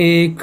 1,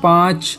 5,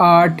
8,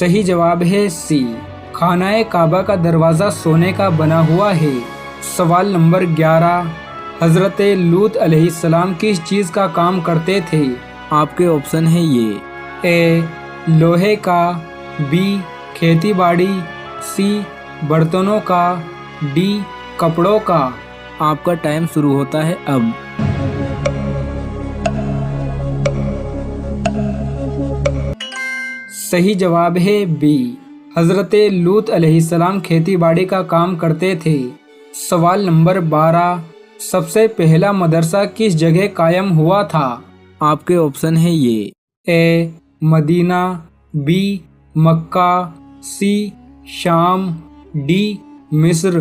صحیح جواب ہے سی، خانہ کعبہ کا دروازہ سونے کا بنا ہوا ہے۔ سوال نمبر 11، حضرت لوط علیہ السلام کس چیز کا کام کرتے تھے؟ آپ کے آپشن ہیں یہ، اے لوہے کا، بی کھیتی باڑی، سی برتنوں کا، ڈی کپڑوں کا۔ آپ کا ٹائم شروع ہوتا ہے اب۔ صحیح جواب ہے بی، حضرت لوط علیہ السلام کھیتی باڑی کا کام کرتے تھے۔ سوال نمبر 12، سب سے پہلا مدرسہ کس جگہ قائم ہوا تھا؟ آپ کے آپشن ہیں یہ، اے مدینہ، بی مکہ، سی شام، ڈی مصر۔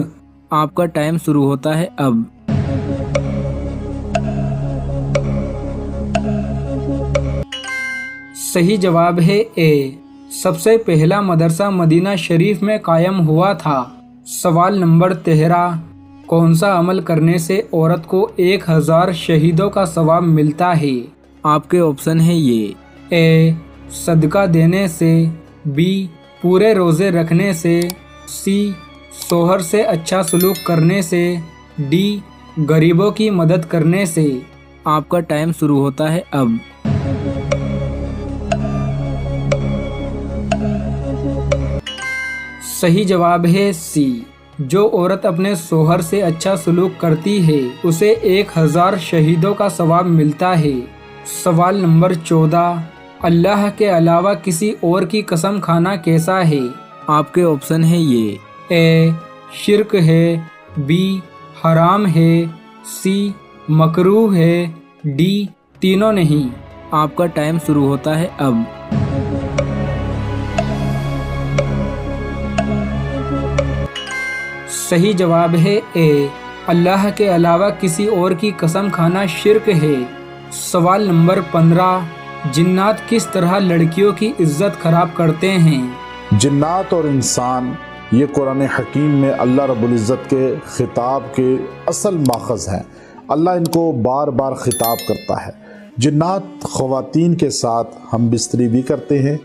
آپ کا ٹائم شروع ہوتا ہے اب۔ صحیح جواب ہے اے، سب سے پہلا مدرسہ مدینہ شریف میں قائم ہوا تھا۔ سوال نمبر 13، کون سا عمل کرنے سے عورت کو 1000 شہیدوں کا ثواب ملتا ہے؟ آپ کے آپشن ہیں یہ، اے صدقہ دینے سے، بی پورے روزے رکھنے سے، سی شوہر سے اچھا سلوک کرنے سے، ڈی غریبوں کی مدد کرنے سے۔ آپ کا ٹائم شروع ہوتا ہے اب۔ صحیح جواب ہے سی، جو عورت اپنے شوہر سے اچھا سلوک کرتی ہے اسے 1000 شہیدوں کا ثواب ملتا ہے۔ سوال نمبر 14، اللہ کے علاوہ کسی اور کی قسم کھانا کیسا ہے؟ آپ کے آپشن ہیں یہ، اے شرک ہے، بی حرام ہے، سی مکروہ ہے، ڈی تینوں نہیں۔ آپ کا ٹائم شروع ہوتا ہے اب۔ صحیح جواب ہے اے، اللہ کے علاوہ کسی اور کی قسم کھانا شرک ہے۔ سوال نمبر 15، جنات کس طرح لڑکیوں کی عزت خراب کرتے ہیں؟ جنات اور انسان یہ قرآن حکیم میں اللہ رب العزت کے خطاب کے اصل ماخذ ہیں۔ اللہ ان کو بار بار خطاب کرتا ہے۔ جنات خواتین کے ساتھ ہم بستری بھی کرتے ہیں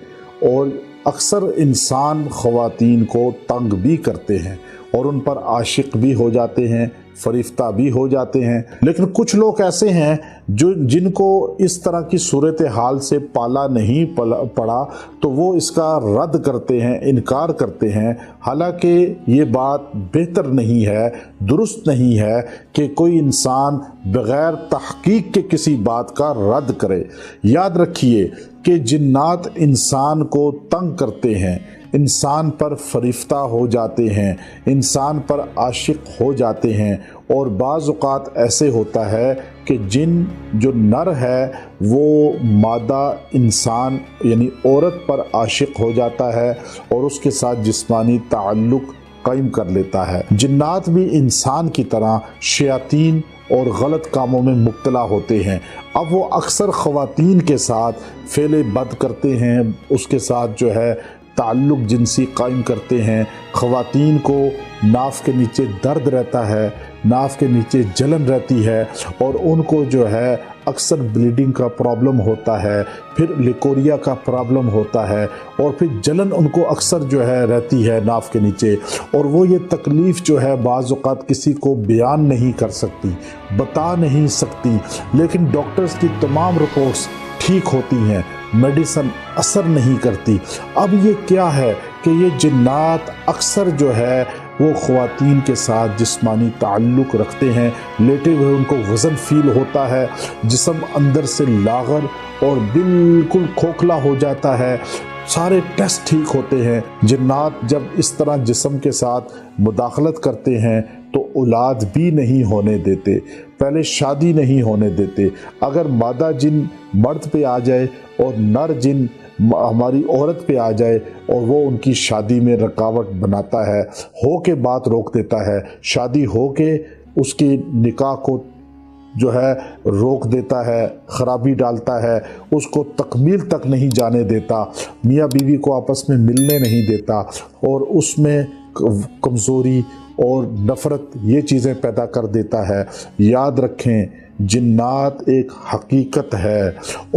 اور اکثر انسان خواتین کو تنگ بھی کرتے ہیں اور ان پر عاشق بھی ہو جاتے ہیں، فریفتہ بھی ہو جاتے ہیں۔ لیکن کچھ لوگ ایسے ہیں جن کو اس طرح کی صورتحال سے پالا نہیں پڑا تو وہ اس کا رد کرتے ہیں، انکار کرتے ہیں، حالانکہ یہ بات بہتر نہیں ہے، درست نہیں ہے کہ کوئی انسان بغیر تحقیق کے کسی بات کا رد کرے۔ یاد رکھیے کہ جنات انسان کو تنگ کرتے ہیں، انسان پر فریفتہ ہو جاتے ہیں، انسان پر عاشق ہو جاتے ہیں، اور بعض اوقات ایسے ہوتا ہے کہ جن جو نر ہے وہ مادہ انسان یعنی عورت پر عاشق ہو جاتا ہے اور اس کے ساتھ جسمانی تعلق قائم کر لیتا ہے۔ جنات بھی انسان کی طرح شیاطین اور غلط کاموں میں مبتلا ہوتے ہیں۔ اب وہ اکثر خواتین کے ساتھ فعل بد کرتے ہیں، اس کے ساتھ جو ہے تعلق جنسی قائم کرتے ہیں۔ خواتین کو ناف کے نیچے درد رہتا ہے، ناف کے نیچے جلن رہتی ہے اور ان کو جو ہے اکثر بلیڈنگ کا پرابلم ہوتا ہے، پھر لیکوریا کا پرابلم ہوتا ہے اور پھر جلن ان کو اکثر جو ہے رہتی ہے ناف کے نیچے، اور وہ یہ تکلیف جو ہے بعض اوقات کسی کو بیان نہیں کر سکتی، بتا نہیں سکتی، لیکن ڈاکٹرز کی تمام رپورٹس ٹھیک ہوتی ہیں، میڈیسن اثر نہیں کرتی۔ اب یہ کیا ہے کہ یہ جنات اکثر جو ہے وہ خواتین کے ساتھ جسمانی تعلق رکھتے ہیں، لیٹے ہوئے ان کو وزن فیل ہوتا ہے، جسم اندر سے لاغر اور بالکل کھوکھلا ہو جاتا ہے، سارے ٹیسٹ ٹھیک ہوتے ہیں۔ جنات جب اس طرح جسم کے ساتھ مداخلت کرتے ہیں تو اولاد بھی نہیں ہونے دیتے، پہلے شادی نہیں ہونے دیتے۔ اگر مادہ جن مرد پہ آ جائے اور نر جن ہماری عورت پہ آ جائے اور وہ ان کی شادی میں رکاوٹ بناتا ہے، ہو کے بات روک دیتا ہے، شادی ہو کے اس کی نکاح کو جو ہے روک دیتا ہے، خرابی ڈالتا ہے، اس کو تکمیل تک نہیں جانے دیتا، میاں بیوی کو آپس میں ملنے نہیں دیتا اور اس میں کمزوری اور نفرت یہ چیزیں پیدا کر دیتا ہے۔ یاد رکھیں جنات ایک حقیقت ہے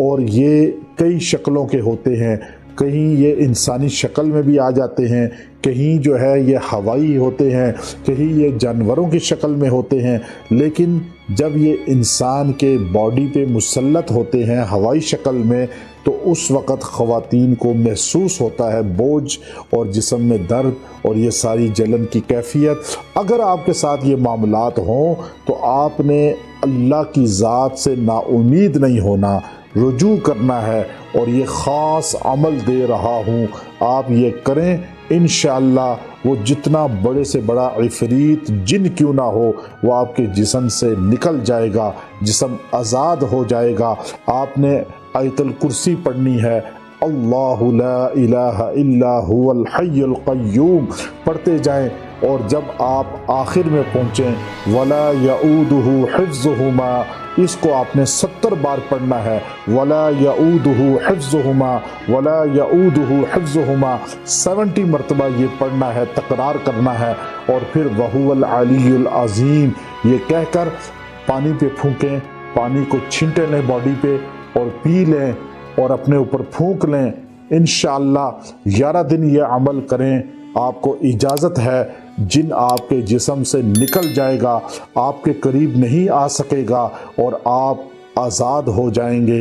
اور یہ کئی شکلوں کے ہوتے ہیں، کہیں یہ انسانی شکل میں بھی آ جاتے ہیں، کہیں جو ہے یہ ہوائی ہوتے ہیں، کہیں یہ جانوروں کی شکل میں ہوتے ہیں، لیکن جب یہ انسان کے باڈی پہ مسلط ہوتے ہیں ہوائی شکل میں تو اس وقت خواتین کو محسوس ہوتا ہے بوجھ اور جسم میں درد اور یہ ساری جلن کی کیفیت۔ اگر آپ کے ساتھ یہ معاملات ہوں تو آپ نے اللہ کی ذات سے نا امید نہیں ہونا، رجوع کرنا ہے، اور یہ خاص عمل دے رہا ہوں آپ یہ کریں، انشاءاللہ وہ جتنا بڑے سے بڑا عفریت جن کیوں نہ ہو وہ آپ کے جسم سے نکل جائے گا، جسم آزاد ہو جائے گا۔ آپ نے آیت الکرسی پڑھنی ہے، اللہ لا الہ الا هو الحی القیوم پڑھتے جائیں، اور جب آپ آخر میں پہنچیں ولا یعودہ حفظہما، اس کو آپ نے 70 بار پڑھنا ہے، ولا یعودہ حفظہما ولا یعودہ حفظہما 70 مرتبہ یہ پڑھنا ہے، تکرار کرنا ہے، اور پھر وہو العلی العظیم یہ کہہ کر پانی پہ پھونکیں، پانی کو چھینٹے لیں باڈی پہ اور پی لیں اور اپنے اوپر پھونک لیں۔ انشاءاللہ 11 دن یہ عمل کریں، آپ کو اجازت ہے جن آپ کے جسم سے نکل جائے گا، آپ کے قریب نہیں آ سکے گا اور آپ آزاد ہو جائیں گے۔